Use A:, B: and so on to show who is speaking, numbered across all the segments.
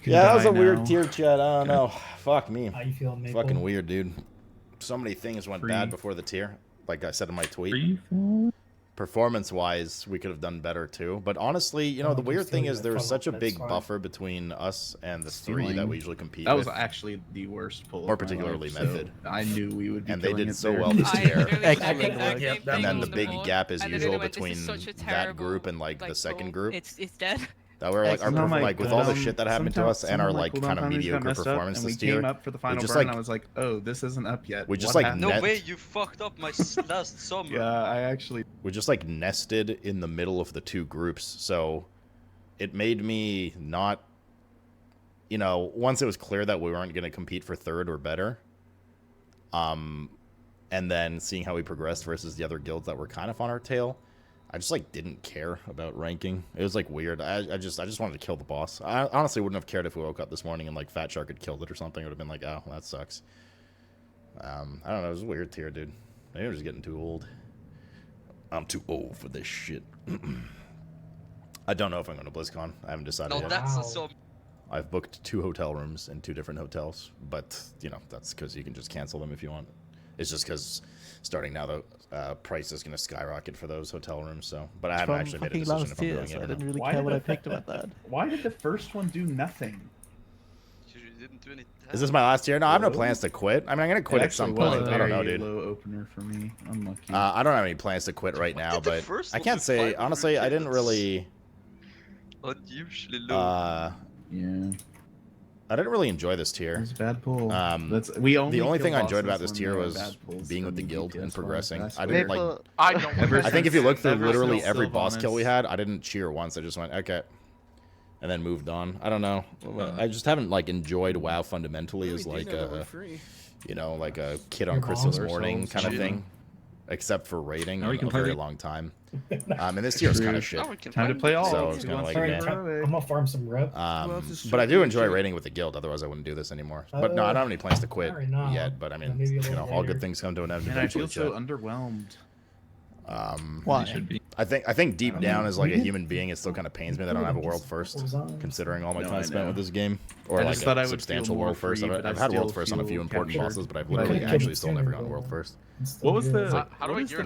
A: Yeah, that was a
B: now.
A: weird tier chat. I don't know. Fuck me.
C: How you feeling, Maple?
A: Fucking weird, dude. So many things went bad before the tier. Like I said in my tweet. Performance-wise, we could have done better too. But honestly, you know, the weird thing is there was such a big buffer between us and the three that we usually compete with.
B: That was actually the worst pull.
A: More particularly Method.
B: So I knew we would be.
A: And they did so
B: there.
A: well this tier.
C: And
A: then the big gap as usual between that group and like the second group.
D: It's dead.
A: That we're like, like with all the shit that happened to us and our like kind of mediocre performance this year.
B: We came up for the final
A: just
B: burn,
A: like,
B: and I was like, oh, this isn't up yet.
A: We just like
E: no way, you fucked up my last summer.
B: Yeah, I actually.
A: We just like nested in the middle of the two groups, so it made me not, you know, once it was clear that we weren't going to compete for third or better, and then seeing how we progressed versus the other guilds that were kind of on our tail. I just like didn't care about ranking. It was like weird. I just wanted to kill the boss. I honestly wouldn't have cared if we woke up this morning and like Fat Shark had killed it or something. It would have been like, oh, that sucks. I don't know. It was a weird tier, dude. Maybe I'm just getting too old. I'm too old for this shit. I don't know if I'm going to BlizzCon. I haven't decided yet.
E: That's
A: I've booked 2 hotel rooms in 2 different hotels, but you know that's because you can just cancel them if you want. It's just because starting now the price is going to skyrocket for those hotel rooms. So, but I haven't actually made a decision if I'm doing it.
F: I didn't really care what I picked about that.
B: Why did the first one do nothing?
E: You didn't do any.
A: Is this my last year? No, I have no plans to quit. I mean, I'm going to quit at some point. I don't know, dude.
B: Low opener for me. Unlucky.
A: I don't have any plans to quit right now, but I can't say, honestly, I didn't really...
E: Unusually low.
B: Yeah.
A: I didn't really enjoy this tier.
B: It was a bad pull.
A: The only thing I enjoyed about this tier was being with the guild and progressing. I didn't like... I think if you look through literally every boss kill we had, I didn't cheer once. I just went, okay. And then moved on. I don't know. I just haven't like enjoyed WoW fundamentally as like a, you know, like a kid on Christmas morning kind of thing, except for raiding in a very long time. And this tier is kind of shit.
B: Time to play all.
A: So it's kind of like,
C: I'm gonna farm some rep.
A: but I do enjoy raiding with the guild. Otherwise, I wouldn't do this anymore. But no, I don't have any plans to quit yet. But I mean, you know, all good things come to an end.
B: And I feel so underwhelmed.
F: Why?
A: I think deep down as like a human being, it still kind of pains me that I don't have a world first, considering all my time spent with this game, or like a substantial world first. I've had world first on a few important bosses, but I've literally actually still never gotten world first.
B: What was the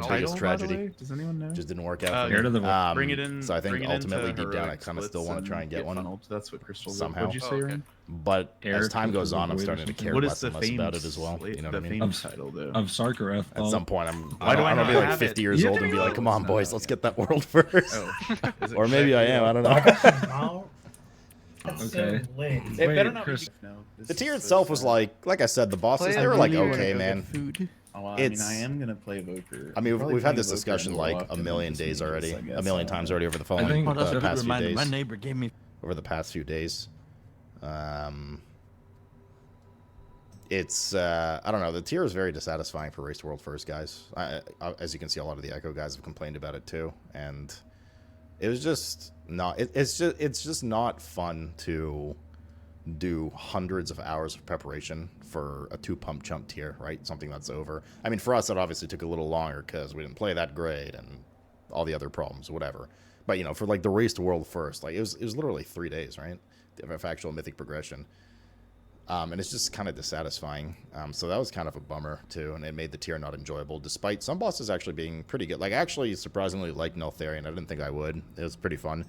A: biggest tragedy?
B: Does anyone know?
A: Just didn't work out for me.
B: Bring it in.
A: So I think ultimately deep down, I kind of still want to try and get one.
B: That's what Crystal
A: somehow.
B: Would you say, Ryan?
A: But as time goes on, I'm starting to care less and less about it as well. You know what I mean?
B: Of
G: Sarkareth.
A: At some point, I don't want to be like 50 years old and be like, come on, boys, let's get that world first. Or maybe I am. I don't know.
G: Okay.
A: The tier itself was like I said, the bosses, they were like, okay, man.
B: Oh, I mean, I am gonna play Evoker.
A: I mean, we've had this discussion like a million days already, a million times already over the phone. The past few days.
F: My neighbor gave me
A: over the past few days. It's I don't know. The tier is very dissatisfying for Race to World First, guys. As you can see, a lot of the Echo guys have complained about it too, and it was just not. It's just not fun to do hundreds of hours of preparation for a 2 pump chump tier, right? Something that's over. I mean, for us, it obviously took a little longer because we didn't play that great and all the other problems, whatever. But you know, for like the Race to World First, like it was literally 3 days, right? Of actual mythic progression. And it's just kind of dissatisfying. So that was kind of a bummer too, and it made the tier not enjoyable, despite some bosses actually being pretty good. Like actually, surprisingly, like Neltharion, I didn't think I would. It was pretty fun.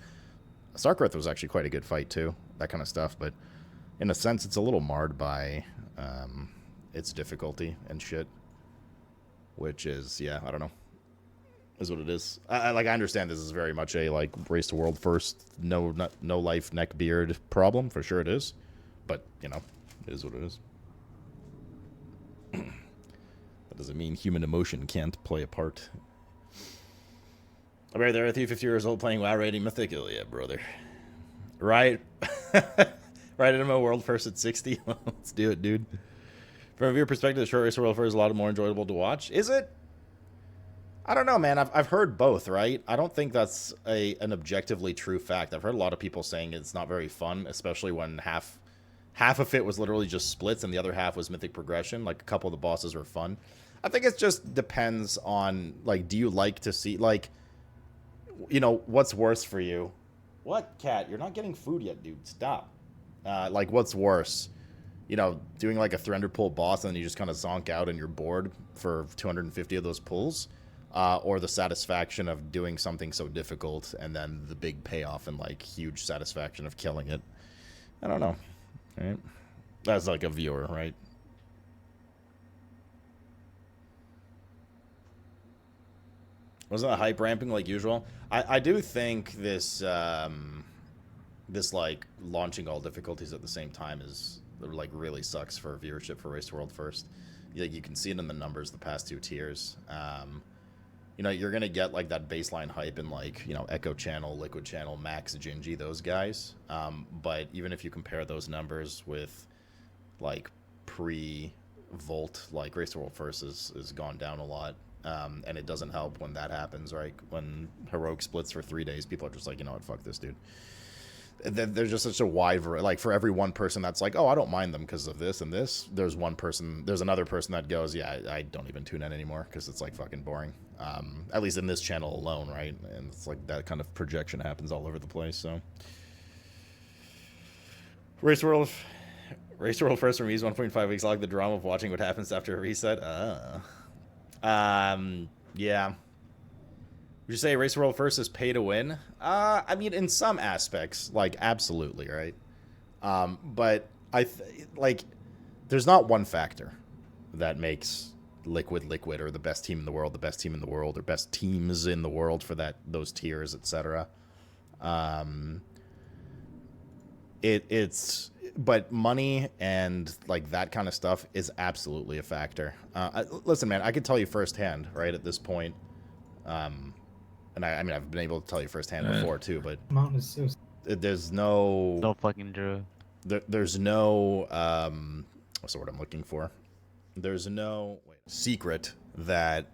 A: Sarkareth was actually quite a good fight too, that kind of stuff. But in a sense, it's a little marred by its difficulty and shit, which is, yeah, I don't know, is what it is. I understand this is very much a like Race to World First, no life, neck beard problem, for sure it is. But you know, it is what it is. That doesn't mean human emotion can't play a part. I'm right there with you, 50 years old, playing WoW rating Mythic. Oh, yeah, brother. Right. Right at MMO World First at 60. Let's do it, dude. From a viewer perspective, the short Race to World First is a lot more enjoyable to watch. Is it? I don't know, man. I've heard both, right? I don't think that's an objectively true fact. I've heard a lot of people saying it's not very fun, especially when half of it was literally just splits and the other half was mythic progression. Like, a couple of the bosses were fun. I think it just depends on, like, do you like to see, like, you know, what's worse for you? What, Cat? You're not getting food yet, dude. Stop. Like, what's worse? You know, doing like a 300 pull boss and then you just kind of zonk out and you're bored for 250 of those pulls, or the satisfaction of doing something so difficult and then the big payoff and like huge satisfaction of killing it. I don't know. Right? That's like a viewer, right? Wasn't the hype ramping like usual? I do think this this like launching all difficulties at the same time is like really sucks for viewership for Race to World First. You can see it in the numbers the past 2 tiers. You know, you're gonna get like that baseline hype in like, you know, Echo Channel, Liquid Channel, Max, Gingy, those guys. But even if you compare those numbers with like pre-Volt, like Race to World First is gone down a lot. And it doesn't help when that happens, right? When Heroic splits for 3 days, people are just like, you know what, fuck this dude. There's just such a wide variety. Like, for every one person that's like, oh, I don't mind them because of this and this, there's another person that goes, yeah, I don't even tune in anymore because it's like fucking boring. At least in this channel alone, right? And it's like that kind of projection happens all over the place. So Race World First from E's 1.5 weeks log, the drama of watching what happens after a reset. Yeah. Would you say Race World First is pay to win? I mean, in some aspects, like, absolutely, right? But like, there's not one factor that makes Liquid, or the best team in the world, or best teams in the world for those tiers, etc. But money and like that kind of stuff is absolutely a factor. Listen, man, I can tell you firsthand, right, at this point. And I mean, I've been able to tell you firsthand before too, but there's no
F: fucking Drew.
A: There's no what's the word I'm looking for? There's no secret that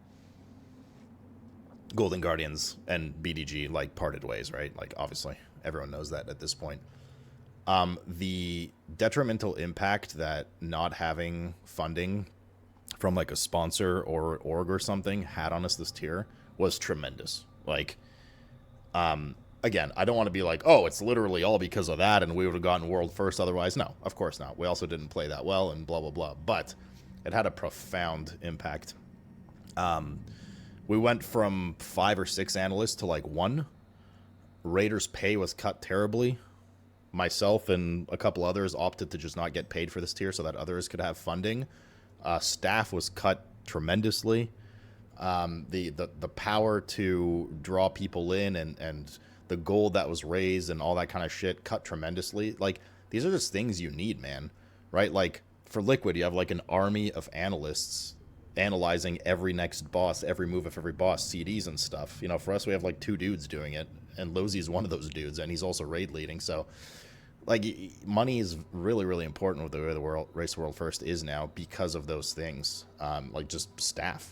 A: Golden Guardians and BDG like parted ways, right? Like, obviously, everyone knows that at this point. The detrimental impact that not having funding from like a sponsor or org or something had on us this tier was tremendous. Like, again, I don't want to be like, oh, it's literally all because of that and we would have gotten world first otherwise. No, of course not. We also didn't play that well and blah, blah, blah. But it had a profound impact. We went from 5 or 6 analysts to like 1. Raiders' pay was cut terribly. Myself and a couple others opted to just not get paid for this tier so that others could have funding. Staff was cut tremendously. The power to draw people in and the gold that was raised and all that kind of shit cut tremendously. Like, these are just things you need, man, right? Like, for Liquid, you have like an army of analysts analyzing every next boss, every move of every boss, CDs and stuff. You know, for us, we have like 2 dudes doing it, and Losey's one of those dudes, and he's also raid leading. So, like, money is really, really important with the way the Race World First is now because of those things. Like, just staff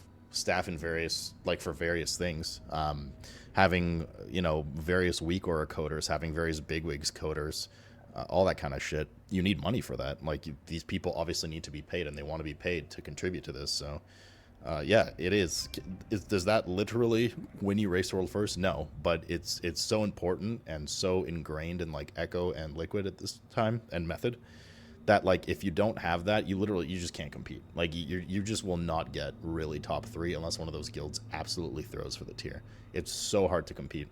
A: in various, like, for various things. Having, you know, various weak aura coders, having various bigwigs coders, all that kind of shit. You need money for that. Like, these people obviously need to be paid, and they want to be paid to contribute to this. So, yeah, it is. Does that literally win you Race World First? No, but it's so important and so ingrained in like Echo and Liquid at this time and Method that, like, if you don't have that, you just can't compete. Like, you just will not get really top 3 unless one of those guilds absolutely throws for the tier. It's so hard to compete.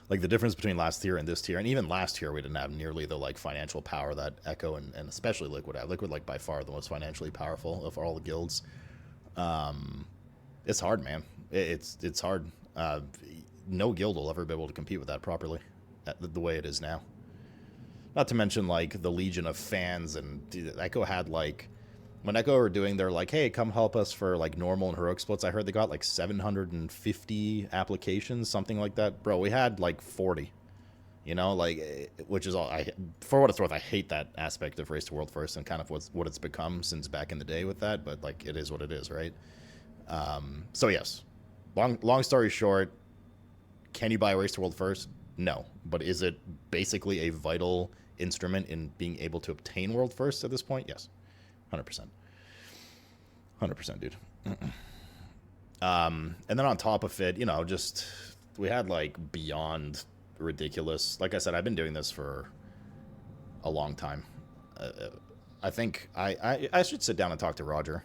A: Like, the difference between last tier and this tier, and even last tier, we didn't have nearly the, like, financial power that Echo and especially Liquid had. Liquid, like, by far the most financially powerful of all the guilds. It's hard, man. It's hard. No guild will ever be able to compete with that properly, the way it is now. Not to mention, like, the legion of fans, and Echo had, like, when Echo were doing their, like, hey, come help us for, like, normal and heroic splits, I heard they got, like, 750 applications, something like that. Bro, we had, like, 40. You know, like, which is all, for what it's worth, I hate that aspect of Race to World First and kind of what it's become since back in the day with that, but, like, it is what it is, right? So, yes. Long story short, can you buy Race to World First? No. But is it basically a vital instrument in being able to obtain World First at this point? Yes. 100%. 100%, dude. And then on top of it, you know, just, we had, like, beyond ridiculous. Like I said, I've been doing this for a long time. I think I should sit down and talk to Roger.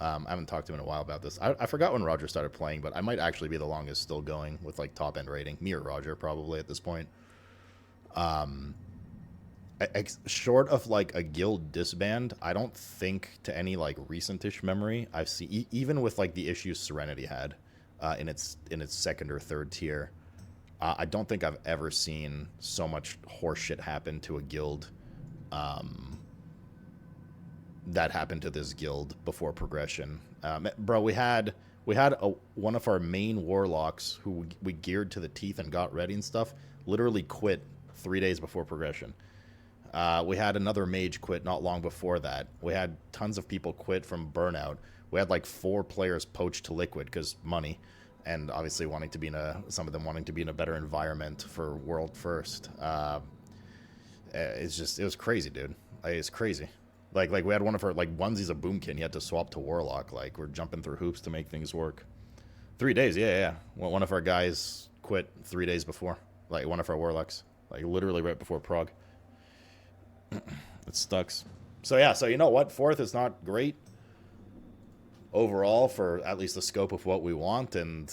A: I haven't talked to him in a while about this. I forgot when Roger started playing, but I might actually be the longest still going with like top end rating. Me or Roger probably at this point. Short of like a guild disband, I don't think to any like recentish memory I've seen, even with like the issues Serenity had in its second or third tier. I don't think I've ever seen so much horseshit happen to a guild that happened to this guild before progression. Bro, we had one of our main warlocks who we geared to the teeth and got ready and stuff literally quit 3 days before progression. We had another mage quit not long before that. We had tons of people quit from burnout. We had like 4 players poached to liquid because money, and obviously wanting to be some of them wanting to be in a better environment for world first. It was crazy, dude. It's crazy. Like we had one of our like onesies a boomkin. He had to swap to warlock. Like we're jumping through hoops to make things work. 3 days, yeah. One of our guys quit 3 days before. Like one of our warlocks, like literally right before prog. It sucks. So yeah, so you know what? 4th is not great overall for at least the scope of what we want, and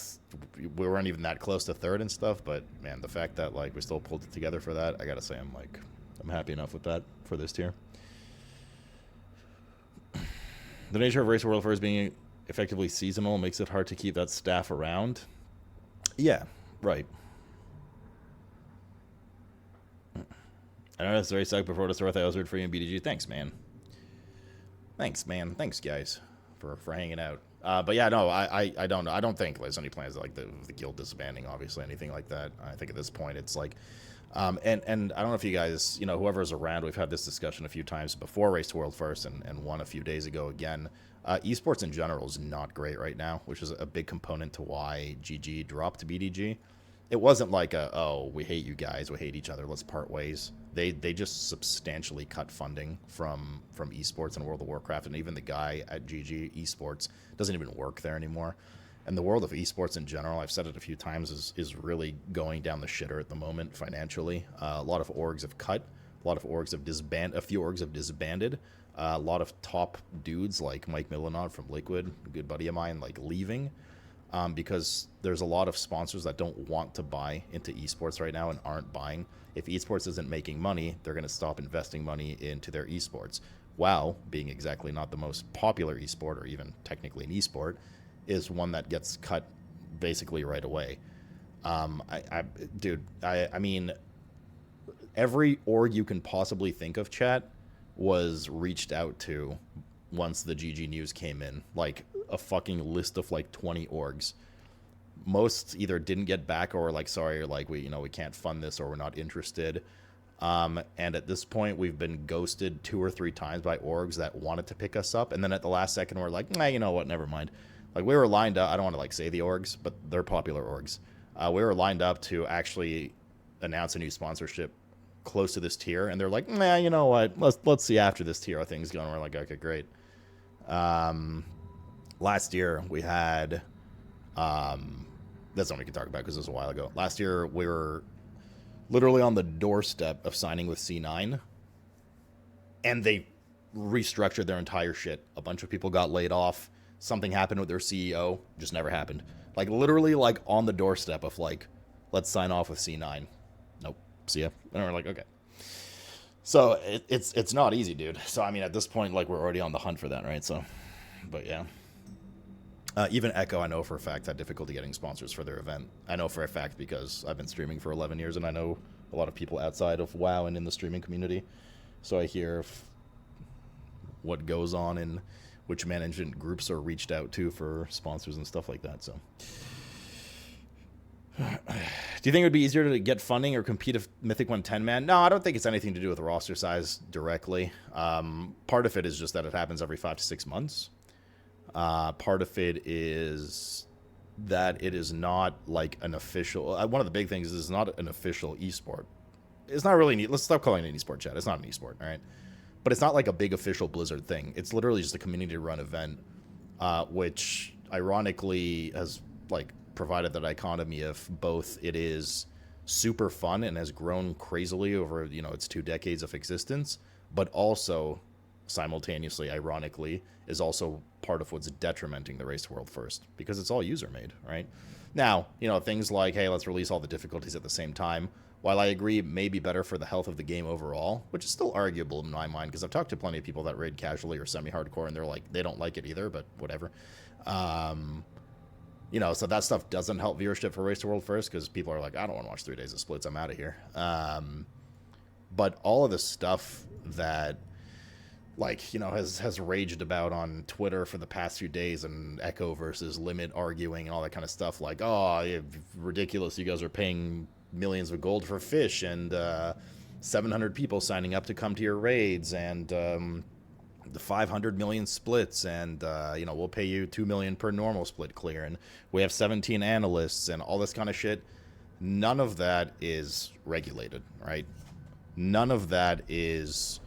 A: we weren't even that close to 3rd and stuff. But man, the fact that like we still pulled it together for that, I gotta say I'm happy enough with that for this tier. The nature of Race World First being effectively seasonal makes it hard to keep that staff around. Yeah, right. I know that's very suck before the Sorth I was for you in BDG. Thanks, man. Thanks, guys, for hanging out. But yeah, no, I don't know. I don't think there's any plans like the guild disbanding, obviously, anything like that. I think at this point it's like, and I don't know if you guys, you know, whoever's around, we've had this discussion a few times before Race to World First and one a few days ago again. Esports in general is not great right now, which is a big component to why GG dropped BDG. It wasn't like oh, we hate you guys, we hate each other, let's part ways. They just substantially cut funding from esports and World of Warcraft, and even the guy at GG Esports doesn't even work there anymore. And the world of esports in general, I've said it a few times, is really going down the shitter at the moment financially. A lot of orgs have cut, a lot of orgs have disbanded, a few orgs have disbanded. A lot of top dudes like Mike Milanov from Liquid, a good buddy of mine, like leaving. Because there's a lot of sponsors that don't want to buy into esports right now and aren't buying. If esports isn't making money, they're going to stop investing money into their esports. WoW, being exactly not the most popular esport, or even technically an esport, is one that gets cut basically right away. I mean, every org you can possibly think of, chat, was reached out to once the GG news came in. Like a fucking list of like 20 orgs. Most either didn't get back or were like, sorry, or like we can't fund this, or we're not interested. And at this point we've been ghosted 2 or 3 times by orgs that wanted to pick us up, and then at the last second we're like, nah, you know what, never mind. Like we were lined up, I don't want to like say the orgs, but they're popular orgs. We were lined up to actually announce a new sponsorship close to this tier, and they're like, nah, you know what, let's see after this tier how things go. And we're like, okay, great. Last year we had that's something we can talk about because it was a while ago. Last year we were literally on the doorstep of signing with C9, and they restructured their entire shit. A bunch of people got laid off. Something happened with their CEO. Just never happened. Like literally like on the doorstep of like, let's sign off with C9. Nope. See ya. And we're like, okay. So it's not easy, dude. So I mean, at this point, like we're already on the hunt for that, right? So, but yeah. Even Echo, I know for a fact, had difficulty getting sponsors for their event. I know for a fact because I've been streaming for 11 years, and I know a lot of people outside of WoW and in the streaming community. So I hear what goes on and which management groups are reached out to for sponsors and stuff like that. So, do you think it would be easier to get funding or compete if Mythic went 10-man? No, I don't think it's anything to do with roster size directly. Part of it is just that it happens every 5 to 6 months. Part of it is that it is not like an official. One of the big things is it's not an official esport. It's not really. Let's stop calling it an esport, chat. It's not an esport, all right? But it's not like a big official Blizzard thing. It's literally just a community-run event, which ironically has like provided that dichotomy of both. It is super fun and has grown crazily over, you know, its 2 decades of existence, but also simultaneously, ironically, is also part of what's detrimenting the Race to World First, because it's all user made, right? Now, you know, things like, hey, let's release all the difficulties at the same time, while I agree it may be better for the health of the game overall, which is still arguable in my mind, because I've talked to plenty of people that raid casually or semi-hardcore, and they're like, they don't like it either, but whatever. You know, so that stuff doesn't help viewership for Race to World First, because people are like, I don't want to watch 3 days of splits, I'm out of here. But all of the stuff that, like, you know, has raged about on Twitter for the past few days, and Echo versus Limit arguing and all that kind of stuff, like, oh, ridiculous, you guys are paying millions of gold for fish, and 700 people signing up to come to your raids, and the 500 million splits, and you know, we'll pay you 2 million per normal split clear, and we have 17 analysts and all this kind of shit. None of that is regulated, right? None of that is,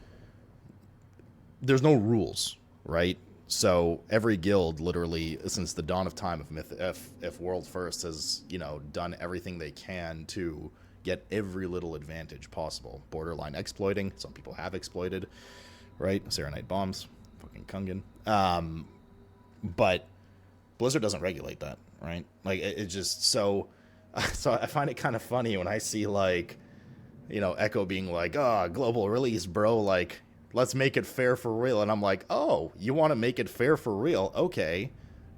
A: there's no rules, right? So every guild, literally since the dawn of time, if World First has, you know, done everything they can to get every little advantage possible, borderline exploiting. Some people have exploited, right? Serenite bombs, fucking Kungan. But Blizzard doesn't regulate that, right? Like, it just, so I find it kind of funny when I see, like, you know, Echo being like, oh, global release, bro, like, let's make it fair for real. And I'm like, oh, you want to make it fair for real? Okay.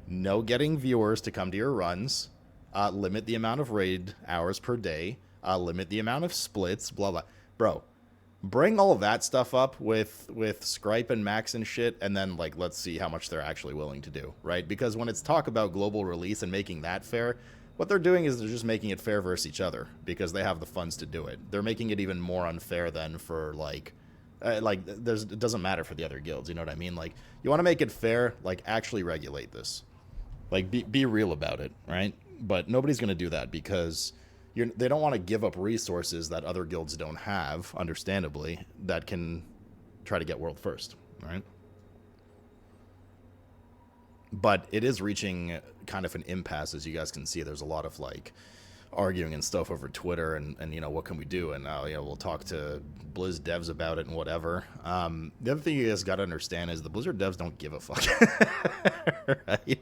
A: No getting viewers to come to your runs. Limit the amount of raid hours per day. Limit the amount of splits, blah, blah. Bro, bring all of that stuff up with Scripe and Max and shit, and then, like, let's see how much they're actually willing to do, right? Because when it's talk about global release and making that fair, what they're doing is they're just making it fair versus each other, because they have the funds to do it. They're making it even more unfair than for, like, it doesn't matter for the other guilds, you know what I mean? Like, you want to make it fair, like, actually regulate this. Like, be real about it, right? But nobody's going to do that, because they don't want to give up resources that other guilds don't have, understandably, that can try to get world first, right? But it is reaching kind of an impasse, as you guys can see. There's a lot of, like, arguing and stuff over Twitter, and you know, what can we do? And you know, we'll talk to Blizz devs about it and whatever. The other thing you guys got to understand is the Blizzard devs don't give a fuck, right?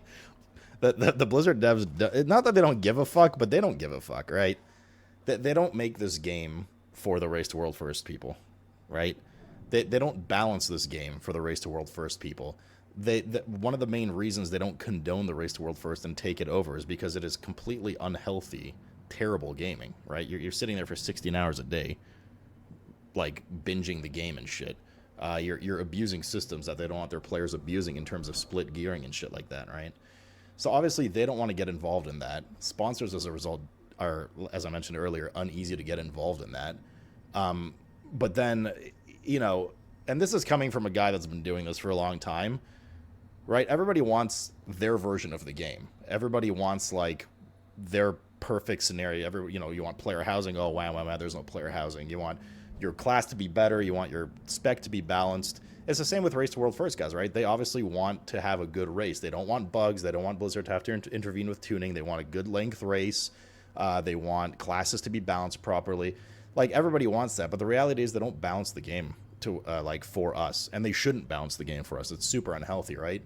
A: The Blizzard devs, not that they don't give a fuck, but they don't give a fuck, right? They don't make this game for the Race to World First people, right? They don't balance this game for the Race to World First people. One of the main reasons they don't condone the Race to World First and take it over is because it is completely unhealthy, terrible gaming, right? You're sitting there for 16 hours a day, like, binging the game and shit. You're abusing systems that they don't want their players abusing in terms of split gearing and shit like that, right? So obviously they don't want to get involved in that. Sponsors, as a result, are, as I mentioned earlier, uneasy to get involved in that. But then, you know, and this is coming from a guy that's been doing this for a long time, right? Everybody wants their version of the game. Everybody wants, like, their perfect scenario. You know, you want player housing. Oh, wow, there's no player housing. You want your class to be better. You want your spec to be balanced. It's the same with Race to World First, guys, right? They obviously want to have a good race. They don't want bugs. They don't want Blizzard to have to intervene with tuning. They want a good length race. They want classes to be balanced properly. Like, everybody wants that, but the reality is they don't balance the game to like, for us, and they shouldn't balance the game for us. It's super unhealthy, right?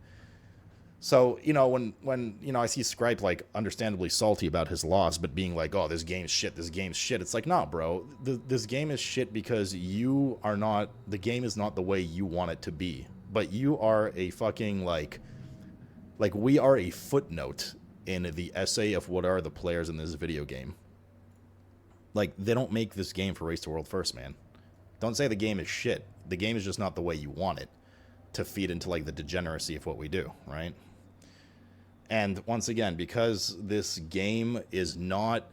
A: So, you know, when you know, I see Scripe, like, understandably salty about his loss, but being like, oh, this game's shit, it's like, nah, bro, this game is shit because you are not, the game is not the way you want it to be, but you are a fucking, like we are a footnote in the essay of what are the players in this video game. Like, they don't make this game for Race to World First, man. Don't say the game is shit. The game is just not the way you want it to feed into, like, the degeneracy of what we do, right? And once again, because this game is not,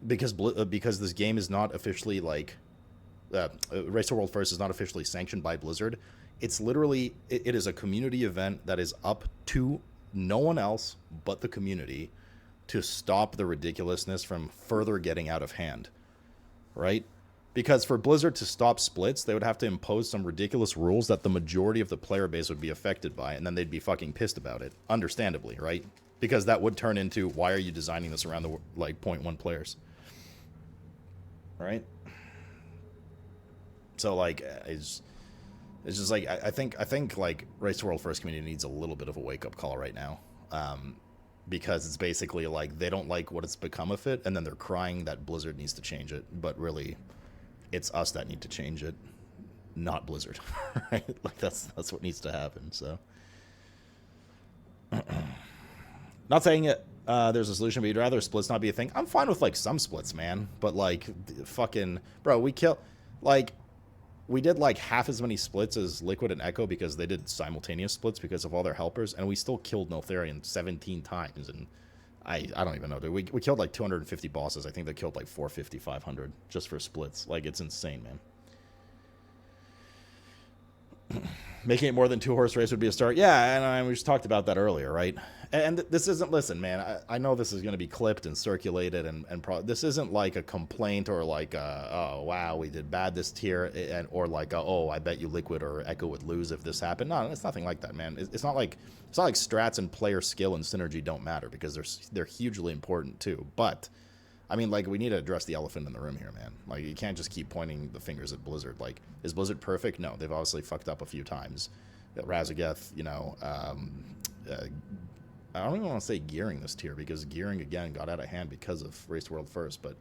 A: because this game is not officially, like, Race to World First is not officially sanctioned by Blizzard, it's literally, it is a community event that is up to no one else but the community to stop the ridiculousness from further getting out of hand, right? Because for Blizzard to stop splits, they would have to impose some ridiculous rules that the majority of the player base would be affected by, and then they'd be fucking pissed about it, understandably, right? Because that would turn into, why are you designing this around the, like, 0.1 players? right? So like, it's just like I think like Race to World First community needs a little bit of a wake up call right now, because it's basically like they don't like what it's become of it, and then they're crying that Blizzard needs to change it, but really, it's us that need to change it, not Blizzard, right? Like that's what needs to happen. So, not saying it. There's a solution, but you'd rather splits not be a thing. I'm fine with like some splits, man, but like fucking bro, we did like half as many splits as Liquid and Echo because they did simultaneous splits because of all their helpers, and we still killed Neltharion 17 times, and I don't even know, dude. We killed like 250 bosses. I think they killed like 450, 500 just for splits. Like, it's insane, man. Making it more than 2-horse race would be a start. Yeah, and we just talked about that earlier, right? And this isn't, listen, man, I know this is going to be clipped and circulated, and this isn't like a complaint or like, oh, wow, we did bad this tier, or like, oh, I bet you Liquid or Echo would lose if this happened. No, it's nothing like that, man. It's not like strats and player skill and synergy don't matter, because they're hugely important too. But I mean, like, we need to address the elephant in the room here, man. Like, you can't just keep pointing the fingers at Blizzard. Like, is Blizzard perfect? No, they've obviously fucked up a few times. Razageth, you know, I don't even want to say gearing this tier, because gearing, again, got out of hand because of Race to World First. But,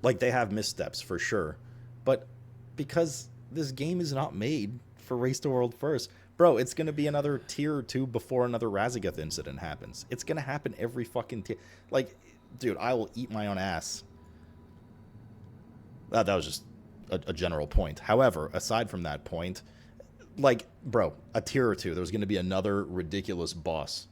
A: like, they have missteps, for sure. But because this game is not made for Race to World First, bro, it's going to be another tier or two before another Razageth incident happens. It's going to happen every fucking tier. Like, dude, I will eat my own ass. That was just a general point. However, aside from that point, like, bro, a tier or two, there's going to be another ridiculous boss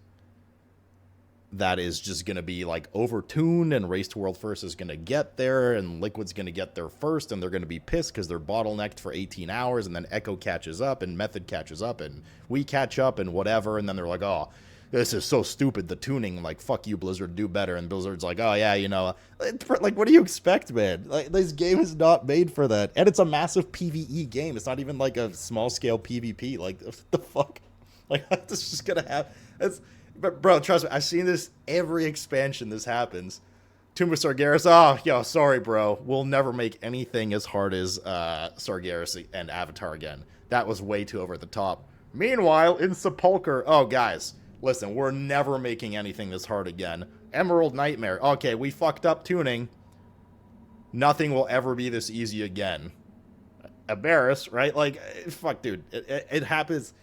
A: that is just going to be, like, overtuned, and Race to World First is going to get there, and Liquid's going to get there first, and they're going to be pissed because they're bottlenecked for 18 hours, and then Echo catches up, and Method catches up, and we catch up, and whatever, and then they're like, oh, this is so stupid, the tuning, like, fuck you, Blizzard, do better, and Blizzard's like, oh, yeah, you know, like, what do you expect, man? Like, this game is not made for that, and it's a massive PvE game. It's not even, like, a small-scale PvP. Like, what the fuck? Like, this is just gonna happen. But, bro, trust me, I've seen this every expansion this happens. Tomb of Sargeras, oh, yo, sorry, bro. We'll never make anything as hard as Sargeras and Avatar again. That was way too over the top. Meanwhile, in Sepulchre, oh, guys, listen, we're never making anything this hard again. Emerald Nightmare, okay, we fucked up tuning. Nothing will ever be this easy again. Aberrus, right? Like, fuck, dude, it happens.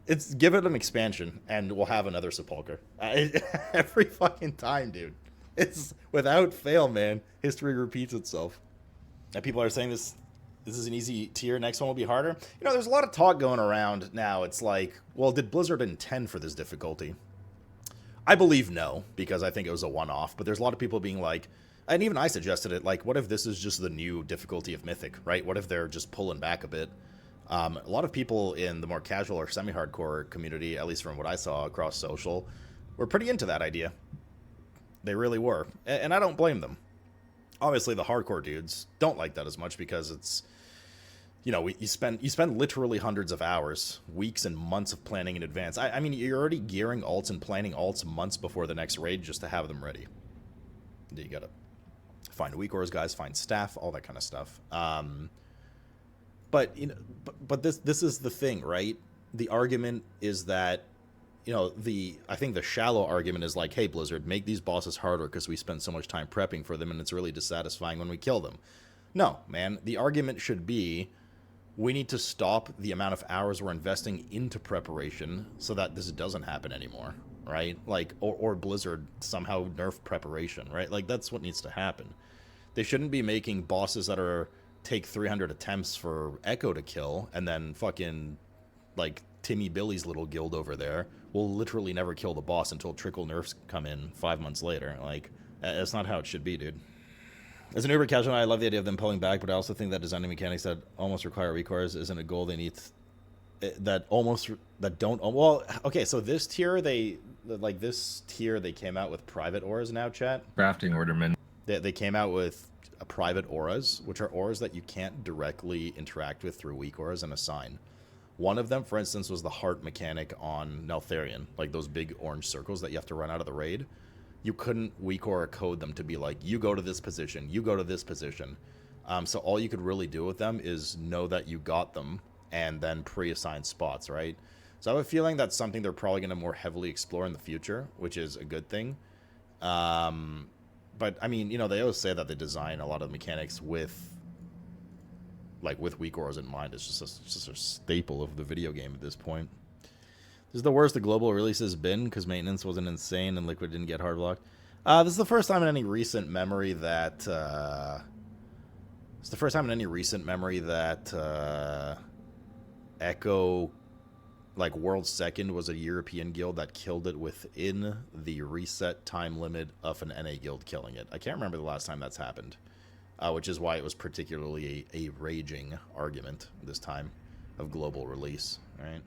A: It's give it an expansion, and we'll have another Sepulchre. Every fucking time, dude. It's without fail, man. History repeats itself. And people are saying this is an easy tier. Next one will be harder. You know, there's a lot of talk going around now. It's like, well, did Blizzard intend for this difficulty? I believe no, because I think it was a one-off. But there's a lot of people being like, and even I suggested it, like, what if this is just the new difficulty of Mythic, right? What if they're just pulling back a bit? A lot of people in the more casual or semi-hardcore community, at least from what I saw across social, were pretty into that idea. They really were. And I don't blame them. Obviously, the hardcore dudes don't like that as much because it's, you know, you spend literally hundreds of hours, weeks and months of planning in advance. I mean, you're already gearing alts and planning alts months before the next raid just to have them ready. You gotta find weak ores, guys, find staff, all that kind of stuff. But you know, but this is the thing, right? The argument is that, you know, I think the shallow argument is like, hey, Blizzard, make these bosses harder because we spend so much time prepping for them, and it's really dissatisfying when we kill them. No, man. The argument should be, we need to stop the amount of hours we're investing into preparation so that this doesn't happen anymore, right? Like, or Blizzard somehow nerf preparation, right? Like, that's what needs to happen. They shouldn't be making bosses that take 300 attempts for Echo to kill, and then fucking, like, Timmy Billy's little guild over there will literally never kill the boss until trickle nerfs come in 5 months later. Like, that's not how it should be, dude. As an uber casual, I love the idea of them pulling back, but I also think that designing mechanics that almost require recourse isn't a goal they need. Well, okay, so this tier, they came out with private auras now, chat.
G: Crafting orderman.
A: They came out with private auras, which are auras that you can't directly interact with through weak auras and assign. One of them, for instance, was the heart mechanic on Neltharion, like those big orange circles that you have to run out of the raid. you couldn't weak aura code them to be like, you go to this position, you go to this position. So all you could really do with them is know that you got them and then pre-assign spots, right? So I have a feeling that's something they're probably going to more heavily explore in the future, which is a good thing. But I mean, you know, they always say that they design a lot of mechanics with weak auras in mind. It's just a staple of the video game at this point. This is the worst the global release has been because maintenance wasn't insane and Liquid didn't get hard blocked. This is the first time in any recent memory that Echo, like World Second, was a European guild that killed it within the reset time limit of an NA guild killing it. I can't remember the last time that's happened, which is why it was particularly a raging argument this time of global release, right?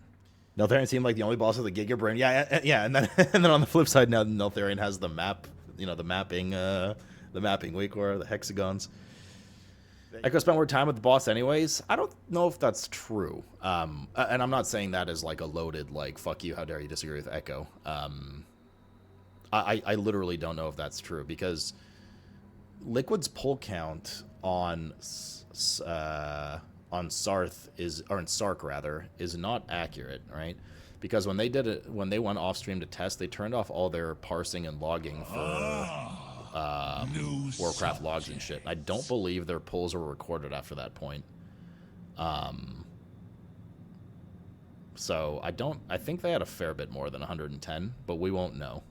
A: Neltharion seemed like the only boss of the Giga Brain. Yeah, and then on the flip side, now Neltharion has the map, you know, the mapping weak aura, the hexagons. Echo spent more time with the boss anyways. I don't know if that's true. And I'm not saying that as like a loaded, like, fuck you, how dare you disagree with Echo. I literally don't know if that's true because Liquid's pull count on Sarth on Sark rather, is not accurate, right? Because when they did it, when they went off stream to test, they turned off all their parsing and logging for Warcraft logs and shit. I don't believe their pulls were recorded after that point. So I think they had a fair bit more than 110, but we won't know.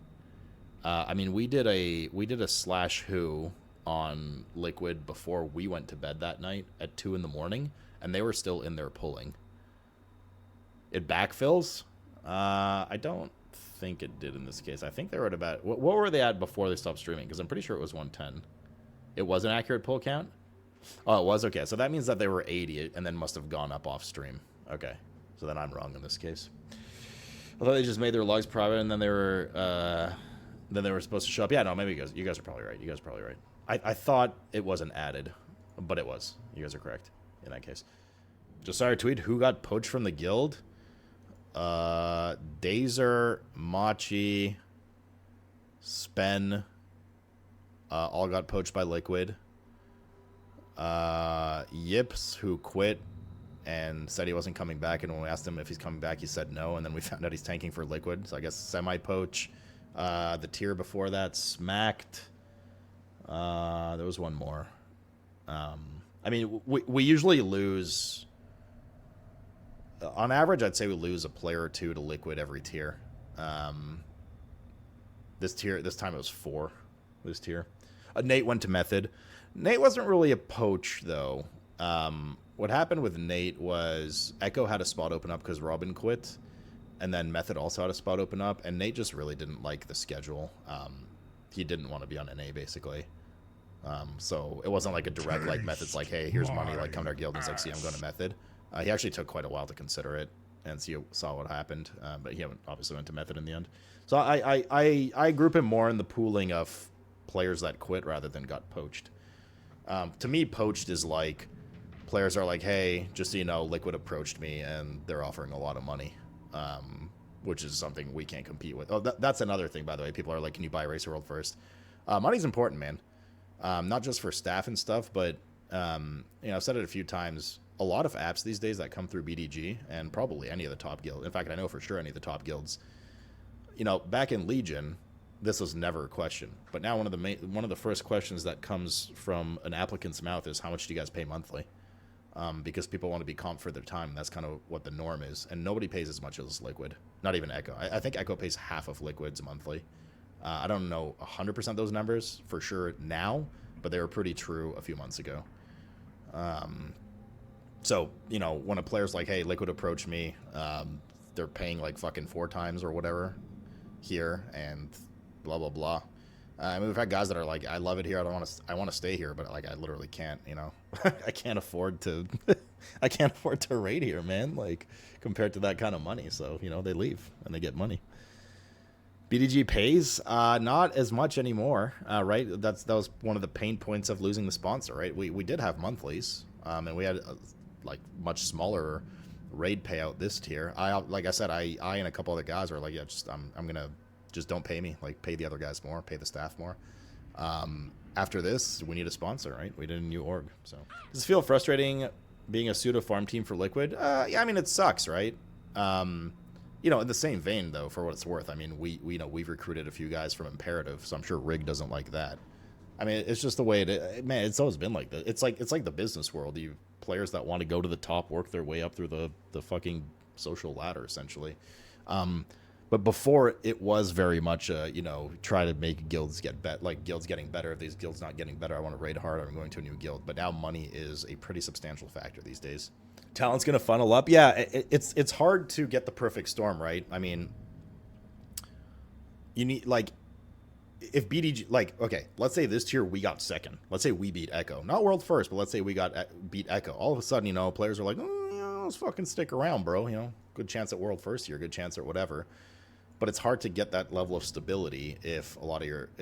A: I mean, we did a /who on Liquid before we went to bed that night at 2 in the morning, and they were still in there pulling. It backfills? I don't think it did in this case. I think they were at about... What were they at before they stopped streaming? Because I'm pretty sure it was 110. It was an accurate pull count? Oh, it was? Okay, so that means that they were 80 and then must have gone up off stream. Okay, so then I'm wrong in this case. I thought they just made their logs private and then they were supposed to show up. Yeah, no, maybe you guys are probably right. You guys are probably right. I thought it wasn't added, but it was. You guys are correct in that case. Josiah tweet, who got poached from the guild? Dazer, Machi, Spen, all got poached by Liquid. Yips, who quit and said he wasn't coming back, and when we asked him if he's coming back, he said no, and then we found out he's tanking for Liquid, so I guess semi-poach. The tier before that, Smacked. There was one more. I mean, we usually lose... On average, I'd say we lose a player or two to Liquid every tier. This time it was 4. This tier. Nate went to Method. Nate wasn't really a poach, though. What happened with Nate was Echo had a spot open up because Robin quit, and then Method also had a spot open up, and Nate just really didn't like the schedule. He didn't want to be on NA, basically. So it wasn't like a direct, like, Method's like, hey, here's money, like, come to our guild. And he's like, see, I'm going to Method. He actually took quite a while to consider it and saw what happened, but he obviously went to Method in the end. So I group him more in the pooling of players that quit rather than got poached. To me, poached is like players are like, hey, just so you know, Liquid approached me and they're offering a lot of money, which is something we can't compete with. Oh, that's another thing, by the way. People are like, can you buy Racer World first? Money's important, man. Not just for staff and stuff, but I've said it a few times. A lot of apps these days that come through BDG and probably any of the top guilds. In fact, I know for sure any of the top guilds. Back in Legion, this was never a question. But now one of the first questions that comes from an applicant's mouth is, how much do you guys pay monthly? Because people want to be comped for their time. That's kind of what the norm is. And nobody pays as much as Liquid. Not even Echo. I think Echo pays half of Liquid's monthly. I don't know 100% those numbers for sure now, but they were pretty true a few months ago. So, when a player's like, hey, Liquid approached me, they're paying like fucking 4 times or whatever here and blah, blah, blah. I mean, we've had guys that are like, I love it here. I want to stay here, but like, I literally can't, I can't afford to, raid here, man. Like compared to that kind of money. So, they leave and they get money. BDG pays, not as much anymore, right? That was one of the pain points of losing the sponsor, right? We did have monthlies, and we had like much smaller raid payout this tier. Like I said, I and a couple other guys were like, yeah, I'm gonna just don't pay me. Like, pay the other guys more, pay the staff more. After this, we need a sponsor, right? We need a new org. So, does it feel frustrating being a pseudo farm team for Liquid? Yeah, I mean, it sucks, right? You know, in the same vein, though, for what it's worth, I mean, we know we've recruited a few guys from Imperative, so I'm sure Rig doesn't like that. I mean, it's just the way man, it's always been like that. It's like the business world. You players that want to go to the top work their way up through the fucking social ladder, essentially. But before, it was very much, you know, try to make guilds get better, like guilds getting better. If these guilds not getting better, I want to raid hard. I'm going to a new guild. But now money is a pretty substantial factor these days. Talent's going to funnel up. Yeah, it's hard to get the perfect storm, right? I mean, you need, like, if BDG, like, okay, let's say this tier we got second. Let's say we beat Echo. Not world first, but let's say we beat Echo. All of a sudden, you know, players are like, oh, you know, let's fucking stick around, bro. You know, good chance at world first here, good chance at whatever. But it's hard to get that level of stability if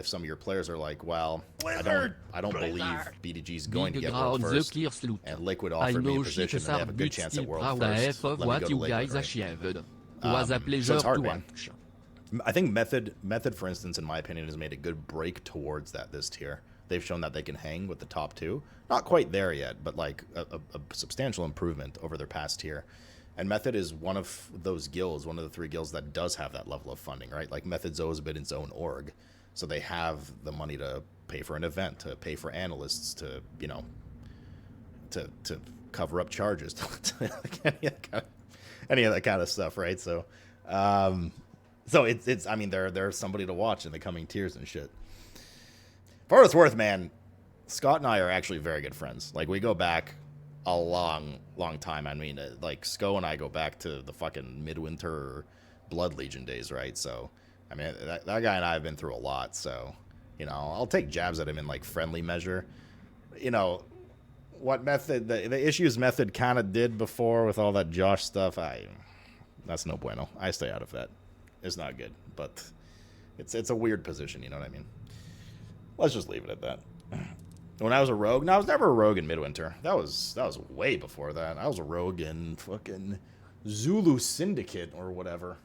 A: some of your players are like, well, I don't believe BDG's going to get world first, and Liquid offered me a position and they have a good chance at world first. Let me go to Liquid, right? So it's hard, man. I think Method, for instance, in my opinion, has made a good break towards that this tier. They've shown that they can hang with the top two. Not quite there yet, but like a substantial improvement over their past tier. And Method is one of those guilds, one of the 3 guilds that does have that level of funding, right? Like Method's always been its own org. So they have the money to pay for an event, to pay for analysts, to, you know, to cover up charges, any of that kind of stuff, right? So, so it's I mean, they're somebody to watch in the coming tiers and shit. For what it's worth, man, Scott and I are actually very good friends. Like, we go back a long time. I mean, like, Sko and I go back to the fucking Midwinter Blood Legion days, right? So, I mean, that guy and I have been through a lot, so, you know, I'll take jabs at him in, like, friendly measure. You know, what Method, the issues Method kind of did before with all that Josh stuff, that's no bueno. I stay out of that. It's not good, but it's a weird position, you know what I mean? Let's just leave it at that. When I was a rogue, no, I was never a rogue in Midwinter. That was way before that. I was a rogue in fucking Zulu Syndicate or whatever.